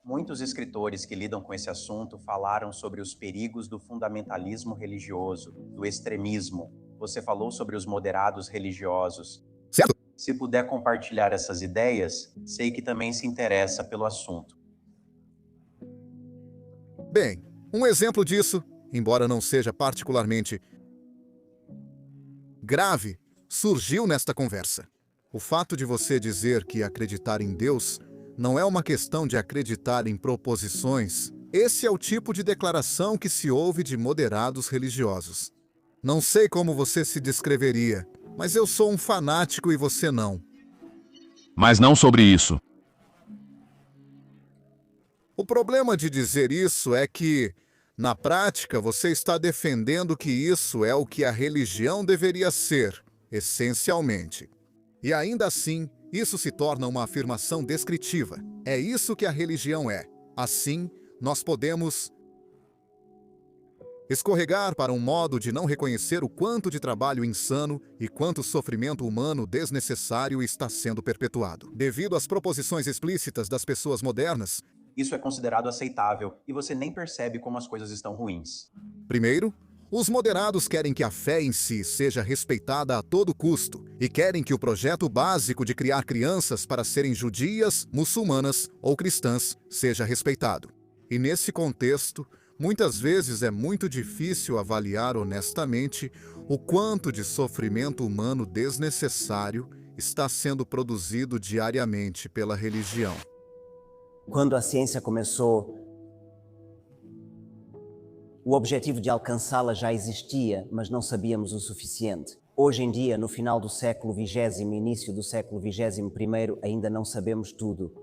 Muitos escritores que lidam com esse assunto falaram sobre os perigos do fundamentalismo religioso, do extremismo. Você falou sobre os moderados religiosos. Certo? Se puder compartilhar essas ideias, sei que também se interessa pelo assunto. Bem, um exemplo disso, embora não seja particularmente grave, surgiu nesta conversa. O fato de você dizer que acreditar em Deus não é uma questão de acreditar em proposições. Esse é o tipo de declaração que se ouve de moderados religiosos. Não sei como você se descreveria, mas eu sou um fanático e você não. Mas não sobre isso. O problema de dizer isso é que, na prática, você está defendendo que isso é o que a religião deveria ser, essencialmente. E ainda assim, isso se torna uma afirmação descritiva. É isso que a religião é. Assim, nós podemos escorregar para um modo de não reconhecer o quanto de trabalho insano e quanto sofrimento humano desnecessário está sendo perpetuado. Devido às proposições explícitas das pessoas modernas, Isso é considerado aceitável e você nem percebe como as coisas estão ruins. primeiro, os moderados querem que a fé em si seja respeitada a todo custo e querem que o projeto básico de criar crianças para serem judias, muçulmanas ou cristãs seja respeitado. E nesse contexto, muitas vezes é muito difícil avaliar honestamente o quanto de sofrimento humano desnecessário está sendo produzido diariamente pela religião. Quando a ciência começou, o objetivo de alcançá-la já existia, mas não sabíamos o suficiente. Hoje em dia, no final do século XX e início do século XXI, ainda não sabemos tudo.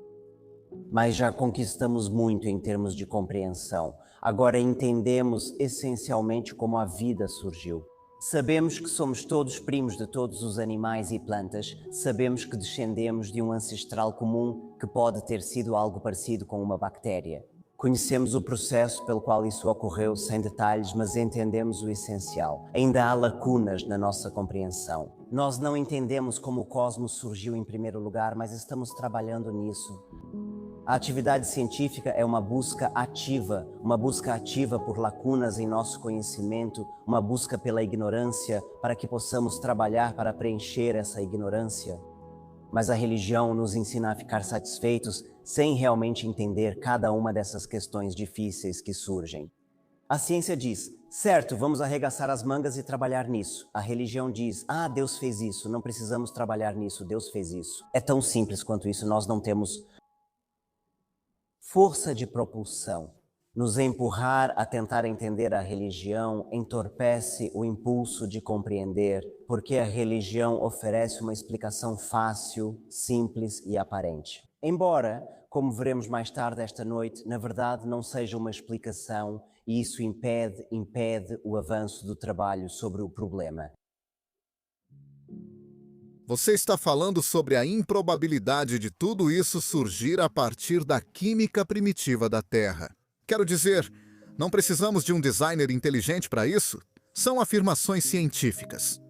Mas já conquistamos muito em termos de compreensão. Agora entendemos essencialmente como a vida surgiu. Sabemos que somos todos primos de todos os animais e plantas. Sabemos que descendemos de um ancestral comum que pode ter sido algo parecido com uma bactéria. Conhecemos o processo pelo qual isso ocorreu sem detalhes, mas entendemos o essencial. Ainda há lacunas na nossa compreensão. Nós não entendemos como o cosmos surgiu em primeiro lugar, mas estamos trabalhando nisso. A atividade científica é uma busca ativa por lacunas em nosso conhecimento, uma busca pela ignorância para que possamos trabalhar para preencher essa ignorância. Mas a religião nos ensina a ficar satisfeitos sem realmente entender cada uma dessas questões difíceis que surgem. A ciência diz, certo, vamos arregaçar as mangas e trabalhar nisso. A religião diz, Deus fez isso, não precisamos trabalhar nisso, Deus fez isso. É tão simples quanto isso, nós não temos força de propulsão. Nos empurrar a tentar entender a religião entorpece o impulso de compreender, porque a religião oferece uma explicação fácil, simples e aparente. Embora, como veremos mais tarde esta noite, na verdade não seja uma explicação e isso impede o avanço do trabalho sobre o problema. Você está falando sobre a improbabilidade de tudo isso surgir a partir da química primitiva da Terra. Quero dizer, não precisamos de um designer inteligente para isso? São afirmações científicas.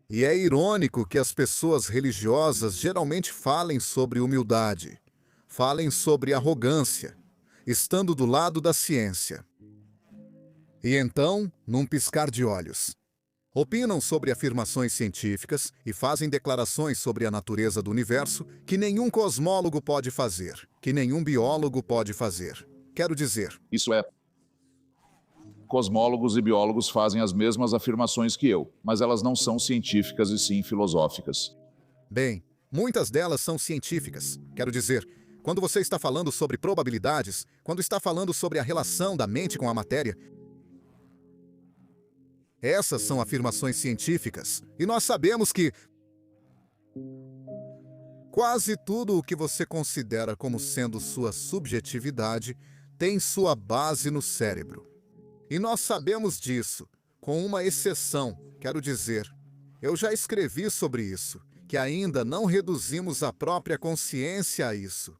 E é irônico que as pessoas religiosas geralmente falem sobre humildade, falem sobre arrogância, estando do lado da ciência. E então, num piscar de olhos, opinam sobre afirmações científicas e fazem declarações sobre a natureza do universo que nenhum cosmólogo pode fazer, que nenhum biólogo pode fazer. Quero dizer, Isso é, cosmólogos e biólogos fazem as mesmas afirmações que eu, mas elas não são científicas e sim filosóficas. bem, muitas delas são científicas. Quero dizer, quando você está falando sobre probabilidades, quando está falando sobre a relação da mente com a matéria, essas são afirmações científicas. E nós sabemos que quase tudo o que você considera como sendo sua subjetividade tem sua base no cérebro. E nós sabemos disso, com uma exceção, quero dizer. Eu já escrevi sobre isso, que ainda não reduzimos a própria consciência a isso.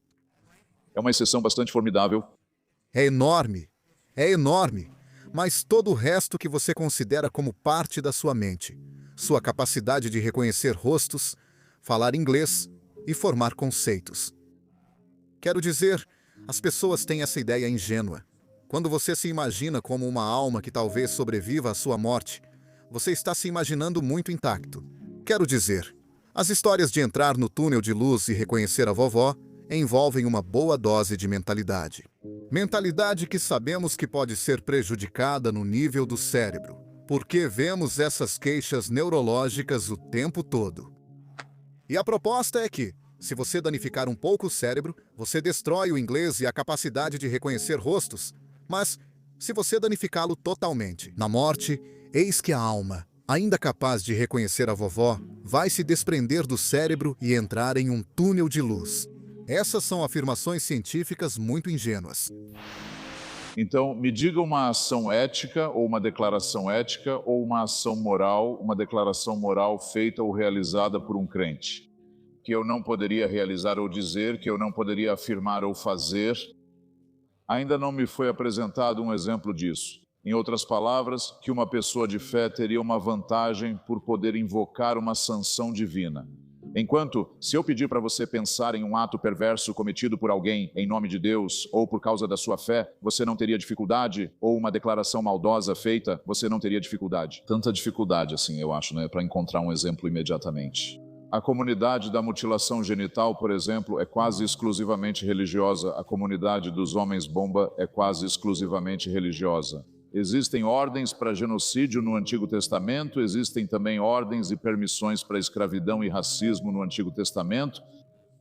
É uma exceção bastante formidável. É enorme, mas todo o resto que você considera como parte da sua mente, sua capacidade de reconhecer rostos, falar inglês e formar conceitos. Quero dizer, As pessoas têm essa ideia ingênua. Quando você se imagina como uma alma que talvez sobreviva à sua morte, você está se imaginando muito intacto. Quero dizer, as histórias de entrar no túnel de luz e reconhecer a vovó envolvem uma boa dose de mentalidade. Mentalidade que sabemos que pode ser prejudicada no nível do cérebro, porque vemos essas queixas neurológicas o tempo todo. E a proposta é que, se você danificar um pouco o cérebro, você destrói o inglês e a capacidade de reconhecer rostos. Mas, se você danificá-lo totalmente, na morte, eis que a alma, ainda capaz de reconhecer a vovó, vai se desprender do cérebro e entrar em um túnel de luz. Essas são afirmações científicas muito ingênuas. Então, me diga uma ação ética, ou uma declaração ética, ou uma ação moral, uma declaração moral feita ou realizada por um crente, que eu não poderia realizar ou dizer, que eu não poderia afirmar ou fazer. Ainda não me foi apresentado um exemplo disso. Em outras palavras, que uma pessoa de fé teria uma vantagem por poder invocar uma sanção divina. Enquanto, se eu pedir para você pensar em um ato perverso cometido por alguém em nome de Deus ou por causa da sua fé, você não teria dificuldade? Ou uma declaração maldosa feita, você não teria dificuldade? Tanta dificuldade assim, eu acho, para encontrar um exemplo imediatamente. A comunidade da mutilação genital, por exemplo, é quase exclusivamente religiosa. A comunidade dos homens-bomba é quase exclusivamente religiosa. Existem ordens para genocídio no Antigo Testamento, existem também ordens e permissões para escravidão e racismo no Antigo Testamento.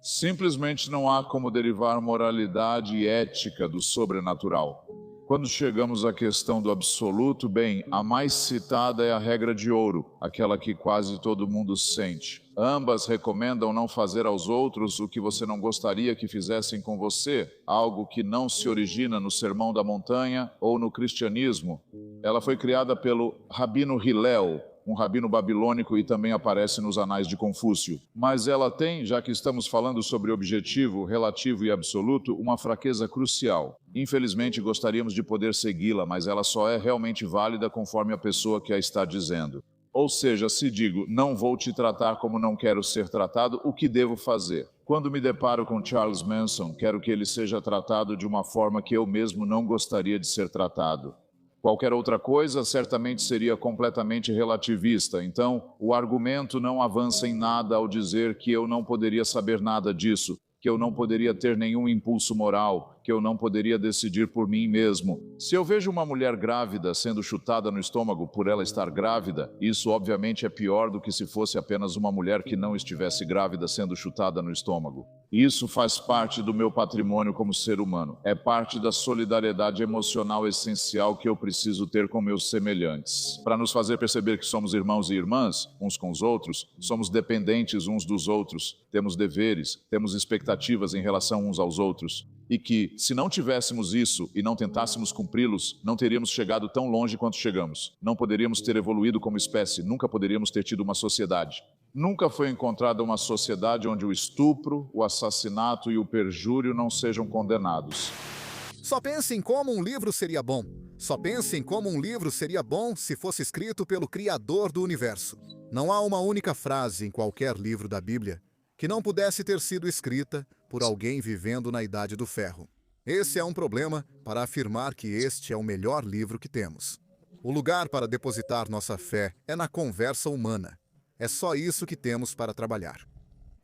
Simplesmente não há como derivar moralidade e ética do sobrenatural. Quando chegamos à questão do absoluto, bem, a mais citada é a regra de ouro, aquela que quase todo mundo sente. Ambas recomendam não fazer aos outros o que você não gostaria que fizessem com você, algo que não se origina no Sermão da Montanha ou no cristianismo. Ela foi criada pelo Rabino Hillel, um rabino babilônico, e também aparece nos Anais de Confúcio. Mas ela tem, já que estamos falando sobre objetivo, relativo e absoluto, uma fraqueza crucial. Infelizmente, gostaríamos de poder segui-la, mas ela só é realmente válida conforme a pessoa que a está dizendo. Ou seja, se digo, não vou te tratar como não quero ser tratado, o que devo fazer? Quando me deparo com Charles Manson, quero que ele seja tratado de uma forma que eu mesmo não gostaria de ser tratado. Qualquer outra coisa certamente seria completamente relativista, então o argumento não avança em nada ao dizer que eu não poderia saber nada disso, que eu não poderia ter nenhum impulso moral, que eu não poderia decidir por mim mesmo. Se eu vejo uma mulher grávida sendo chutada no estômago por ela estar grávida, isso obviamente é pior do que se fosse apenas uma mulher que não estivesse grávida sendo chutada no estômago. Isso faz parte do meu patrimônio como ser humano. É parte da solidariedade emocional essencial que eu preciso ter com meus semelhantes. Para nos fazer perceber que somos irmãos e irmãs, uns com os outros, somos dependentes uns dos outros, temos deveres, temos expectativas em relação uns aos outros. E que, se não tivéssemos isso e não tentássemos cumpri-los, não teríamos chegado tão longe quanto chegamos. Não poderíamos ter evoluído como espécie, nunca poderíamos ter tido uma sociedade. Nunca foi encontrada uma sociedade onde o estupro, o assassinato e o perjúrio não sejam condenados. Só pense em como um livro seria bom. Só pense em como um livro seria bom se fosse escrito pelo Criador do Universo. Não há uma única frase em qualquer livro da Bíblia que não pudesse ter sido escrita por alguém vivendo na Idade do Ferro. Esse é um problema para afirmar que este é o melhor livro que temos. O lugar para depositar nossa fé é na conversa humana. É só isso que temos para trabalhar.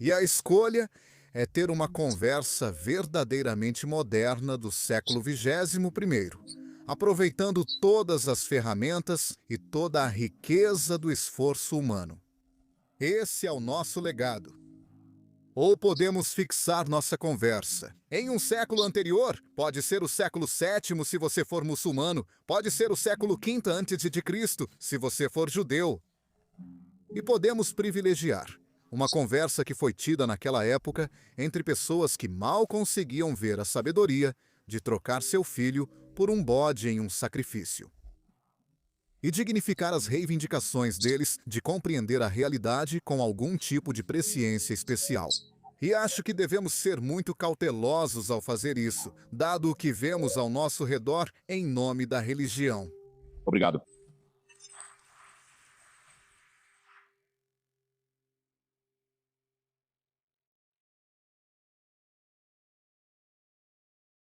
E a escolha é ter uma conversa verdadeiramente moderna do século XXI, aproveitando todas as ferramentas e toda a riqueza do esforço humano. Esse é o nosso legado. Ou podemos fixar nossa conversa em um século anterior, pode ser o século VII se você for muçulmano, pode ser o século V a.C. se você for judeu. E podemos privilegiar uma conversa que foi tida naquela época entre pessoas que mal conseguiam ver a sabedoria de trocar seu filho por um bode em um sacrifício. E dignificar as reivindicações deles de compreender a realidade com algum tipo de presciência especial. E acho que devemos ser muito cautelosos ao fazer isso, dado o que vemos ao nosso redor em nome da religião. Obrigado.